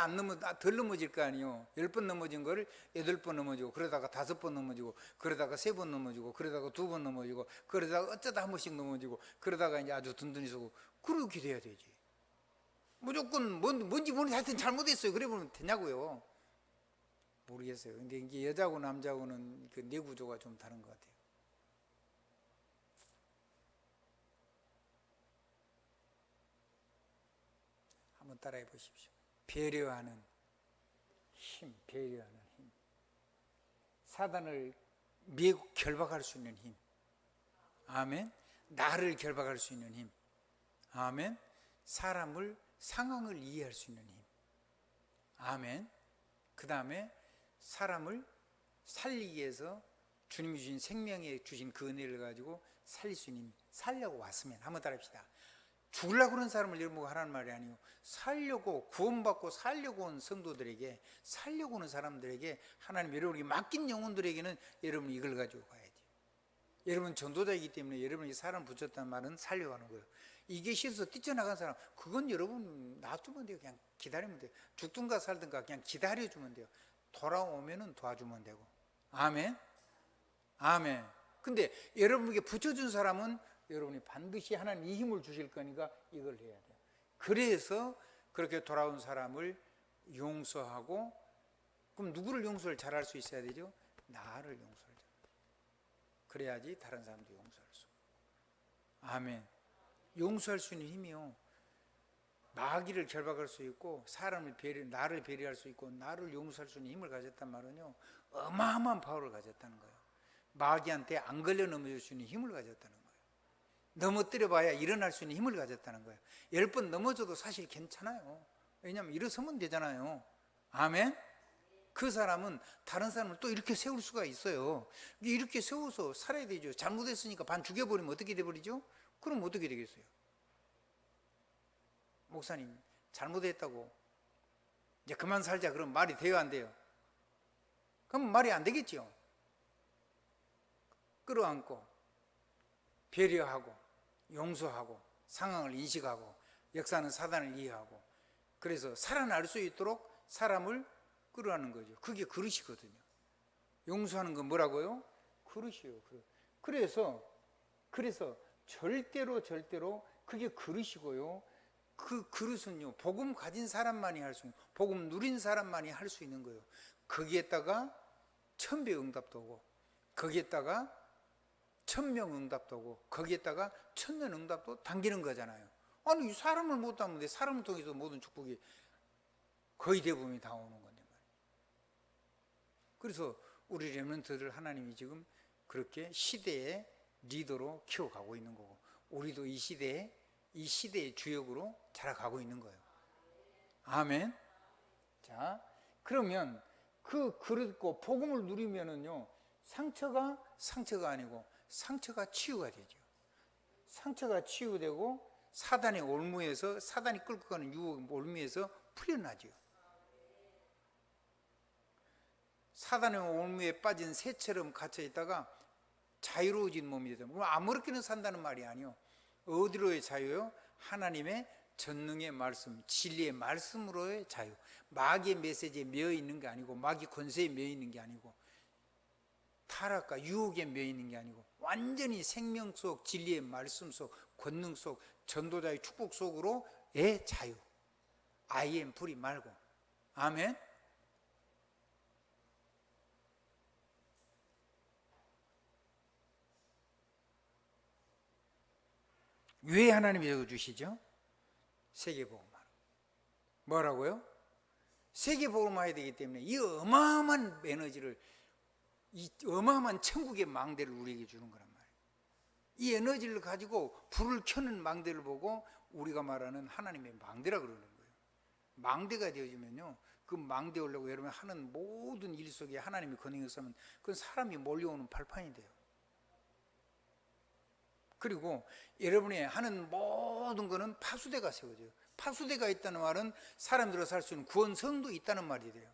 덜 넘어질 거 아니에요. 10번 넘어진 거를 8번 넘어지고 그러다가 5번 넘어지고 그러다가 3번 넘어지고 그러다가 2번 넘어지고 그러다가 어쩌다 한 번씩 넘어지고 그러다가 이제 아주 든든히 서고 그렇게 돼야 되지. 무조건 뭔지 모르는데 하여튼 잘못했어요. 그래 보면 되냐고요. 모르겠어요. 근데 이게 여자하고 남자하고는 그 뇌 구조가 좀 다른 것 같아요. 한번 따라해 보십시오. 배려하는 힘, 배려하는 힘. 사단을 결박할 수 있는 힘. 아멘. 나를 결박할 수 있는 힘. 아멘. 상황을 이해할 수 있는 힘. 아멘. 그 다음에 사람을 살리기 위해서 주님이 주신 생명에 주신 그 은혜를 가지고 살릴 수 있는 힘. 살려고 왔으면 한번 따라합시다. 죽으려고 그런 사람을 여러분 하라는 말이 아니고 살려고 구원받고 살려고 온 성도들에게 살려고 오는 사람들에게 하나님 여러분에게 맡긴 영혼들에게는 여러분이 이걸 가지고 가야지. 여러분 전도자이기 때문에 여러분이 사람 붙였다는 말은 살려가는 거예요. 이게 싫어서 뛰쳐나간 사람 그건 여러분 놔두면 돼요. 그냥 기다리면 돼요. 죽든가 살든가 그냥 기다려주면 돼요. 돌아오면은 도와주면 되고. 아멘. 아멘. 근데 여러분에게 붙여준 사람은 여러분이 반드시 하나님 이 힘을 주실 거니까 이걸 해야 돼요. 그래서 그렇게 돌아온 사람을 용서하고 그럼 누구를 용서를 잘할 수 있어야 되죠? 나를 용서를 그래야지 다른 사람도 용서할 수. 아멘. 용서할 수 있는 힘이요. 마귀를 결박할 수 있고 나를 배려할 수 있고 나를 용서할 수 있는 힘을 가졌단 말은요. 어마어마한 파워를 가졌다는 거예요. 마귀한테 안 걸려 넘어질 수 있는 힘을 가졌다는 거예요. 넘어뜨려봐야 일어날 수 있는 힘을 가졌다는 거예요. 10번 넘어져도 사실 괜찮아요. 왜냐하면 일어서면 되잖아요. 아멘? 그 사람은 다른 사람을 또 이렇게 세울 수가 있어요. 이렇게 세워서 살아야 되죠. 잘못했으니까 반 죽여버리면 어떻게 돼버리죠? 그럼 어떻게 되겠어요? 목사님 잘못했다고 이제 그만 살자 그럼 말이 돼요 안 돼요? 그럼 말이 안 되겠죠. 끌어안고 배려하고 용서하고 상황을 인식하고 역사는 사단을 이해하고 그래서 살아날 수 있도록 사람을 끌어안는 거죠. 그게 그릇이거든요. 용서하는 건 뭐라고요? 그릇이에요. 그래서 절대로 그게 그릇이고요. 그 그릇은요 복음 가진 사람만이 할 수 있는, 복음 누린 사람만이 할 수 있는 거예요. 거기에다가 1000배 응답도 오고 거기에다가 1000명 응답도 오고 거기에다가 1000년 응답도 당기는 거잖아요. 아니 사람을 못 담는데 사람을 통해서 모든 축복이 거의 대부분이 다 오는 건데 말이에요. 그래서 우리 렘넌트들 하나님이 지금 그렇게 시대의 리더로 키워가고 있는 거고 우리도 이 시대의 주역으로 자라가고 있는 거예요. 아멘. 자, 그러면 그 그릇고 복음을 누리면은요 상처가 아니고 상처가 치유가 되죠. 상처가 치유되고 사단의 올무에서 사단이 끌고 가는 유혹 올무에서 풀려나죠. 사단의 올무에 빠진 새처럼 갇혀 있다가 자유로워진 몸이 되죠. 아무렇게나 산다는 말이 아니요. 어디로의 자유요? 하나님의 전능의 말씀, 진리의 말씀으로의 자유. 마귀의 메시지에 매여 있는 게 아니고 마귀 권세에 매여 있는 게 아니고 타락과 유혹에 매여 있는 게 아니고 완전히 생명 속 진리의 말씀 속 권능 속 전도자의 축복 속으로의 자유. I am free 말고. 아멘. 왜 하나님이 적어주시죠? 세계복음화. 뭐라고요? 세계복음화해야 되기 때문에 이 어마어마한 에너지를, 이 어마어마한 천국의 망대를 우리에게 주는 거란 말이에요. 이 에너지를 가지고 불을 켜는 망대를 보고 우리가 말하는 하나님의 망대라 그러는 거예요. 망대가 되어지면요, 그 망대 오려고 여러분 하는 모든 일 속에 하나님이 권능이 없으면 그건 사람이 몰려오는 발판이 돼요. 그리고 여러분이 하는 모든 거는 파수대가 세워져요. 파수대가 있다는 말은 사람들로 살 수 있는 구원성도 있다는 말이 돼요.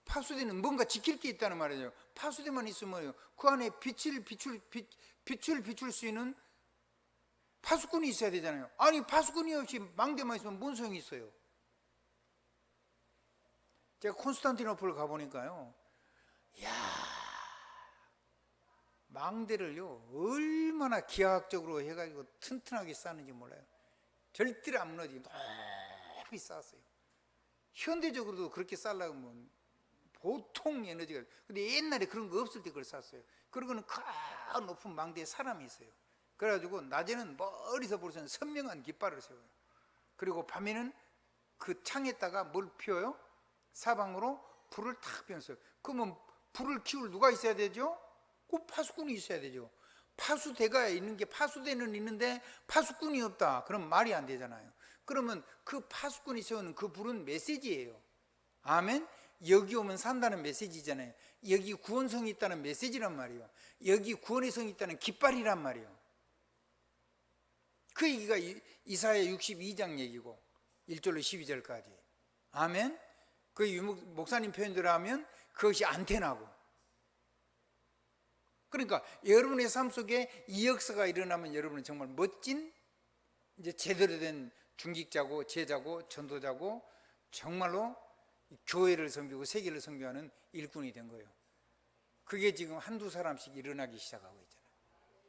파수대는 뭔가 지킬 게 있다는 말이에요. 파수대만 있으면 그 안에 빛을 비출 수 있는 파수꾼이 있어야 되잖아요. 아니, 파수꾼이 없이 망대만 있으면 뭔 소용이 있어요? 제가 콘스탄티노플 가보니까요, 이야, 망대를요 얼마나 기하학적으로 해가지고 튼튼하게 쌓는지 몰라요. 절대로 안 무너지게 높이 쌓았어요. 현대적으로도 그렇게 쌓으려면 보통 에너지가, 근데 옛날에 그런 거 없을 때 그걸 쌓았어요. 그러고는 큰 높은 망대에 사람이 있어요. 그래가지고 낮에는 멀리서 볼 수 있는 선명한 깃발을 세워요. 그리고 밤에는 그 창에다가 뭘 피워요? 사방으로 불을 탁 피웠어요. 그러면 불을 키울 누가 있어야 되죠? 그 파수꾼이 있어야 되죠. 파수대가 있는 게, 파수대는 있는데 파수꾼이 없다, 그럼 말이 안 되잖아요. 그러면 그 파수꾼이 세우는 그 불은 메시지예요. 아멘. 여기 오면 산다는 메시지잖아요. 여기 구원성이 있다는 메시지란 말이에요. 여기 구원의 성이 있다는 깃발이란 말이에요. 그 얘기가 이사야 62장 얘기고 1절로 12절까지. 아멘. 그 목사님 표현대로 하면 그것이 안테나고. 그러니까 여러분의 삶 속에 이 역사가 일어나면 여러분은 정말 멋진, 이제 제대로 된 중직자고 제자고 전도자고 정말로 교회를 섬기고 세계를 섬기하는 일꾼이 된 거예요. 그게 지금 한두 사람씩 일어나기 시작하고 있잖아요.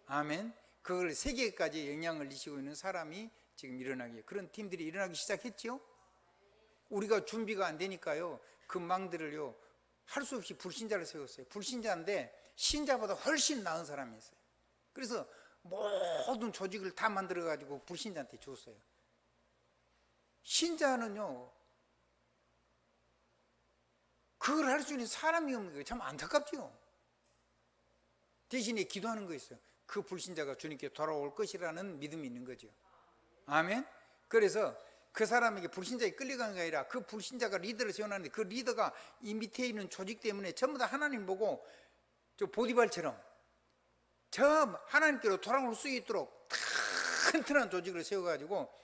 아멘. 그걸 세계까지 영향을 미치고 있는 사람이 지금 일어나기, 그런 팀들이 일어나기 시작했죠. 우리가 준비가 안 되니까요, 그 망들을요 할 수 없이 불신자를 세웠어요. 불신자인데 신자보다 훨씬 나은 사람이 있어요. 그래서 모든 조직을 다 만들어 가지고 불신자한테 줬어요. 신자는요 그걸 할 수 있는 사람이 없는 거예요. 참 안타깝죠. 대신에 기도하는 거 있어요. 그 불신자가 주님께 돌아올 것이라는 믿음이 있는 거죠. 아멘. 그래서 그 사람에게 불신자에 끌려가는 게 아니라 그 불신자가 리더를 세워놨는데 그 리더가 이 밑에 있는 조직 때문에 전부 다 하나님 보고 저 보디발처럼 저 하나님께로 돌아올 수 있도록 튼튼한 조직을 세워가지고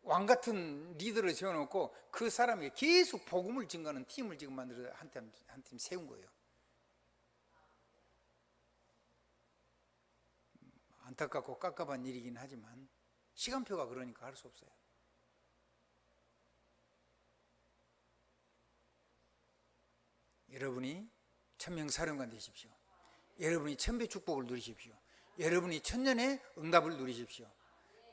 왕 같은 리더를 세워놓고 그 사람에게 계속 복음을 증거하는 팀을 지금 만들어서 한 팀 세운 거예요. 안타깝고 깝깝한 일이긴 하지만 시간표가 그러니까 할 수 없어요. 여러분이 천명사령관 되십시오. 여러분이 천배 축복을 누리십시오. 여러분이 천년의 응답을 누리십시오.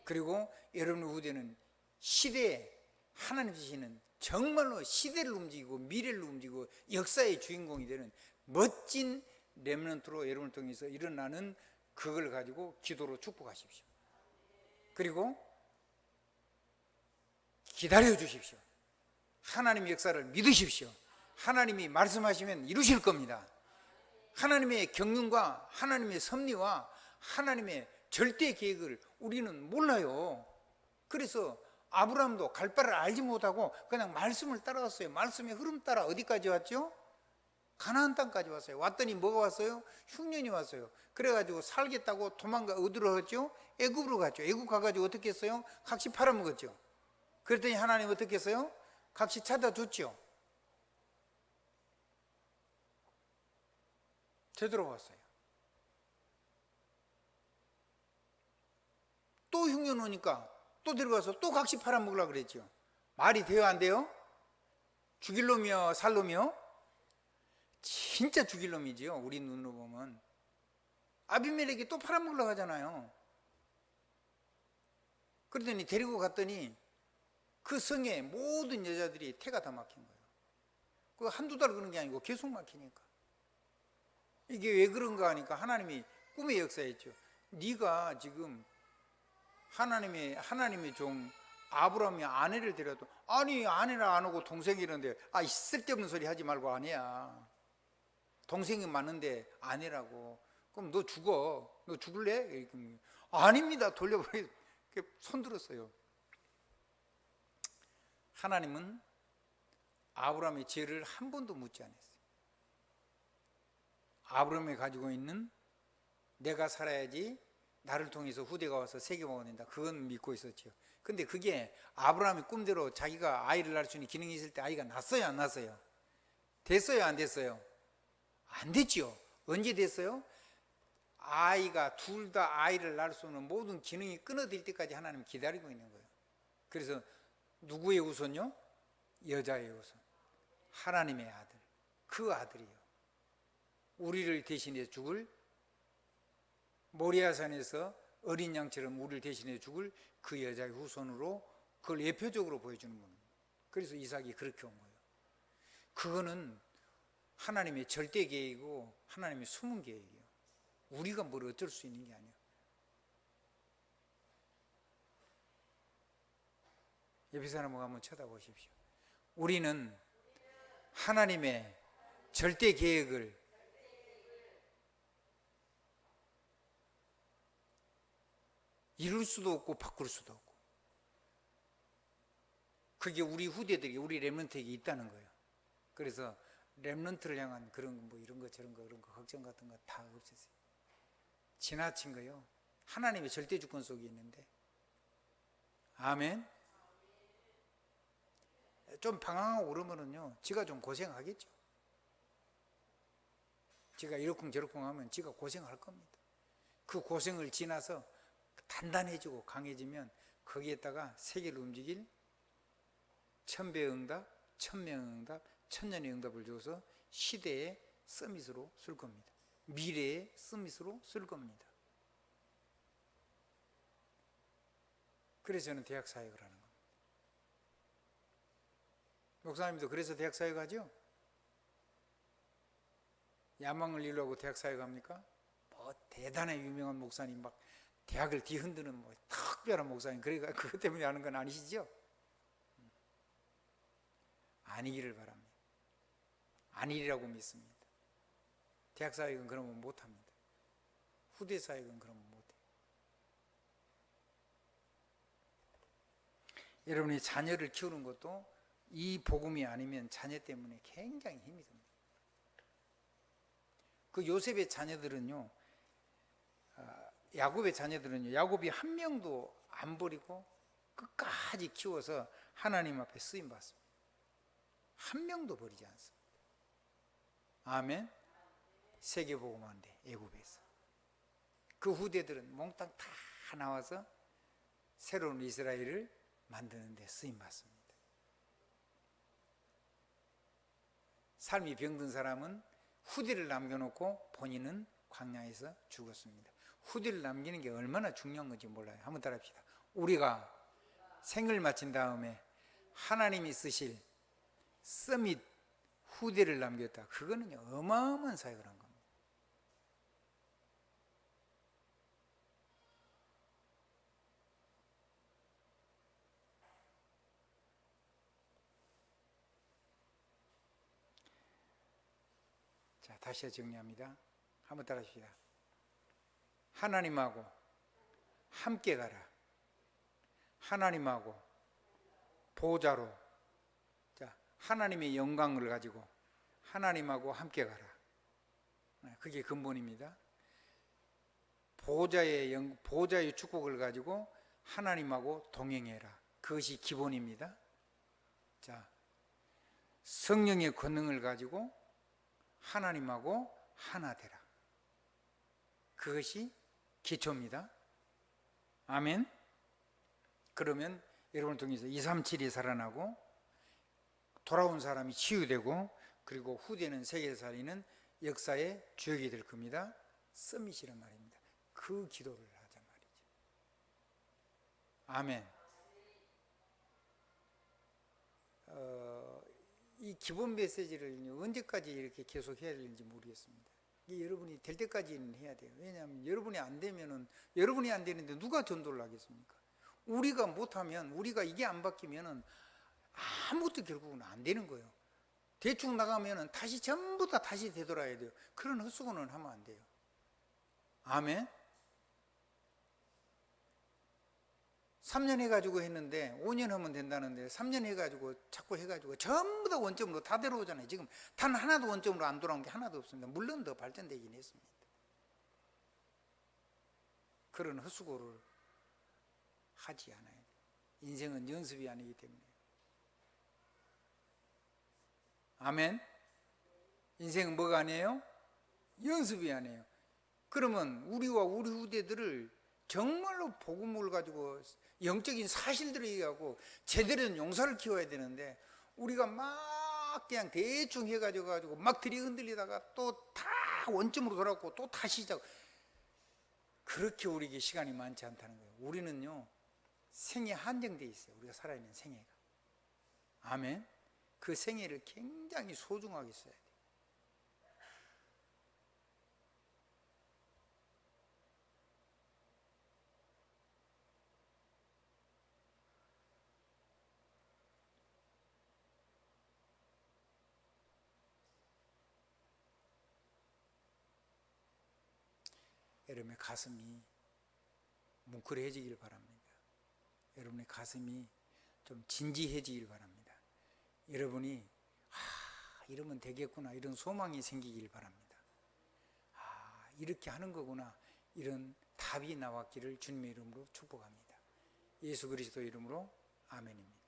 그리고 여러분의 후대는 시대에 하나님 주시는 정말로 시대를 움직이고 미래를 움직이고 역사의 주인공이 되는 멋진 렘넌트로 여러분을 통해서 일어나는 그걸 가지고 기도로 축복하십시오. 그리고 기다려 주십시오. 하나님의 역사를 믿으십시오. 하나님이 말씀하시면 이루실 겁니다. 하나님의 경륜과 하나님의 섭리와 하나님의 절대 계획을 우리는 몰라요. 그래서 아브라함도 갈 바를 알지 못하고 그냥 말씀을 따라왔어요. 말씀의 흐름 따라 어디까지 왔죠? 가나안 땅까지 왔어요. 왔더니 뭐가 왔어요? 흉년이 왔어요. 그래가지고 살겠다고 어디로 갔죠? 애굽으로 갔죠. 애굽 가가지고 어떻게 했어요? 각시 팔아먹었죠. 그랬더니 하나님 어떻게 했어요? 각시 찾아줬죠. 되돌아왔어요. 또 흉년 오니까 또 들어가서 또 각시 팔아먹으려고 그랬죠. 말이 돼요, 안 돼요? 죽일 놈이요, 살 놈이요? 진짜 죽일 놈이지요. 우리 눈으로 보면. 아비멜렉이 또 팔아먹으려고 하잖아요. 그러더니 데리고 갔더니 그 성에 모든 여자들이 태가 다 막힌 거예요. 그 한두 달 그런 게 아니고 계속 막히니까. 이게 왜 그런가 하니까 하나님이 꿈의 역사였죠. 네가 지금 하나님의 종 아브라함이 아내를 데려도, 아니 아내라 안 오고 동생이 이러는데, 이 쓸데없는 소리 하지 말고 아내야, 동생이 맞는데 아내라고. 그럼 너 죽어, 너 죽을래? 이렇게. 아닙니다, 돌려버리. 손 들었어요. 하나님은 아브라함의 죄를 한 번도 묻지 않았어요. 아브라함이 가지고 있는 내가 살아야지 나를 통해서 후대가 와서 세계 먹어낸다, 그건 믿고 있었죠. 근데 그게 아브라함이 꿈대로 자기가 아이를 낳을 수 있는 기능이 있을 때 아이가 났어요, 안 났어요? 됐어요, 안 됐어요? 안 됐죠. 언제 됐어요? 아이가 둘 다 아이를 낳을 수 있는 모든 기능이 끊어질 때까지 하나님 기다리고 있는 거예요. 그래서 누구의 우선요? 여자의 우선. 하나님의 아들, 그 아들이요, 우리를 대신해 죽을, 모리아산에서 어린 양처럼 우리를 대신해 죽을 그 여자의 후손으로 그걸 예표적으로 보여주는 겁니다. 그래서 이삭이 그렇게 온 거예요. 그거는 하나님의 절대 계획이고 하나님의 숨은 계획이에요. 우리가 뭘 어쩔 수 있는 게 아니에요. 옆에 사람을 한번 쳐다보십시오. 우리는 하나님의 절대 계획을 이룰 수도 없고 바꿀 수도 없고, 그게 우리 후대들이, 우리 렘넌트에게 있다는 거예요. 그래서 렘넌트를 향한 그런 뭐 이런 거 저런 거 그런 거 걱정 같은 거 다 없었어요. 지나친 거요. 하나님의 절대 주권 속에 있는데. 아멘. 좀 방황하고 그러면은요, 지가 좀 고생하겠죠. 지가 이러쿵저러쿵 하면 지가 고생할 겁니다. 그 고생을 지나서 단단해지고 강해지면 거기에다가 세계를 움직일 천배의 응답, 천명의 응답, 천년의 응답을 줘서 시대의 서밋으로 쓸 겁니다. 미래의 서밋으로 쓸 겁니다. 그래서 저는 대학 사역을 하는 겁니다. 목사님도 그래서 대학 사역 하죠? 야망을 이루려고 대학 사역 합니까? 뭐 대단히 유명한 목사님, 막 대학을 뒤흔드는 뭐 특별한 목사님, 그러니까 그것 때문에 하는 건 아니시죠? 아니기를 바랍니다. 아니라고 믿습니다. 대학 사역은 그러면 못합니다. 후대 사역은 그러면 못해요. 여러분이 자녀를 키우는 것도 이 복음이 아니면 자녀 때문에 굉장히 힘이 듭니다. 그 요셉의 자녀들은요, 야곱의 자녀들은요, 야곱이 한 명도 안 버리고 끝까지 키워서 하나님 앞에 쓰임 받습니다. 한 명도 버리지 않습니다. 아멘. 세계복음화인데 애굽에서 그 후대들은 몽땅 다 나와서 새로운 이스라엘을 만드는 데 쓰임 받습니다. 삶이 병든 사람은 후대를 남겨놓고 본인은 광야에서 죽었습니다. 후대를 남기는 게 얼마나 중요한 건지 몰라요. 한번 따라합시다. 우리가 생을 마친 다음에 하나님이 쓰실 서밋 후대를 남겼다. 그거는요, 어마어마한 사역을 한 겁니다. 자, 다시 정리합니다. 한번 따라합시다. 하나님하고 함께 가라. 하나님하고 보좌로, 자, 하나님의 영광을 가지고 하나님하고 함께 가라. 그게 근본입니다. 보좌의 축복을 가지고 하나님하고 동행해라. 그것이 기본입니다. 자, 성령의 권능을 가지고 하나님하고 하나 되라. 그것이 기초입니다. 아멘. 그러면 여러분을 통해서 237이 살아나고 돌아온 사람이 치유되고, 그리고 후대는 세계를 살리는 역사의 주역이 될 겁니다. 서밋이란 말입니다. 그 기도를 하자 말이죠. 아멘. 이 기본 메시지를 언제까지 이렇게 계속 해야 되는지 모르겠습니다. 이게 여러분이 될 때까지는 해야 돼요. 왜냐하면 여러분이 안 되면은, 여러분이 안 되는데 누가 전도를 하겠습니까? 우리가 못하면, 우리가 이게 안 바뀌면은 아무것도 결국은 안 되는 거예요. 대충 나가면은 다시 전부 다 다시 되돌아야 돼요. 그런 헛수고는 하면 안 돼요. 아멘. 3년 해가지고 했는데 5년 하면 된다는데 3년 해가지고 자꾸 해가지고 전부 다 원점으로 다 들어오잖아요. 지금 단 하나도 원점으로 안 돌아온 게 하나도 없습니다. 물론 더 발전되긴 했습니다. 그런 헛수고를 하지 않아요. 인생은 연습이 아니기 때문에. 아멘. 인생은 뭐가 아니에요? 연습이 아니에요. 그러면 우리와 우리 후대들을 정말로 복음을 가지고 영적인 사실들을 얘기하고 제대로 된 용사를 키워야 되는데, 우리가 막 그냥 대충 해가지고 막 들이흔들리다가 또 다 원점으로 돌아오고 또 다시 시작. 그렇게 우리에게 시간이 많지 않다는 거예요. 우리는요, 생에 한정되어 있어요. 우리가 살아있는 생애가. 아멘. 그 생애를 굉장히 소중하게 써야 돼요. 여러분의 가슴이 뭉클해지길 바랍니다. 여러분의 가슴이 좀 진지해지길 바랍니다. 여러분이 이러면 되겠구나, 이런 소망이 생기길 바랍니다. 이렇게 하는 거구나, 이런 답이 나왔기를 주님의 이름으로 축복합니다. 예수 그리스도 이름으로 아멘입니다.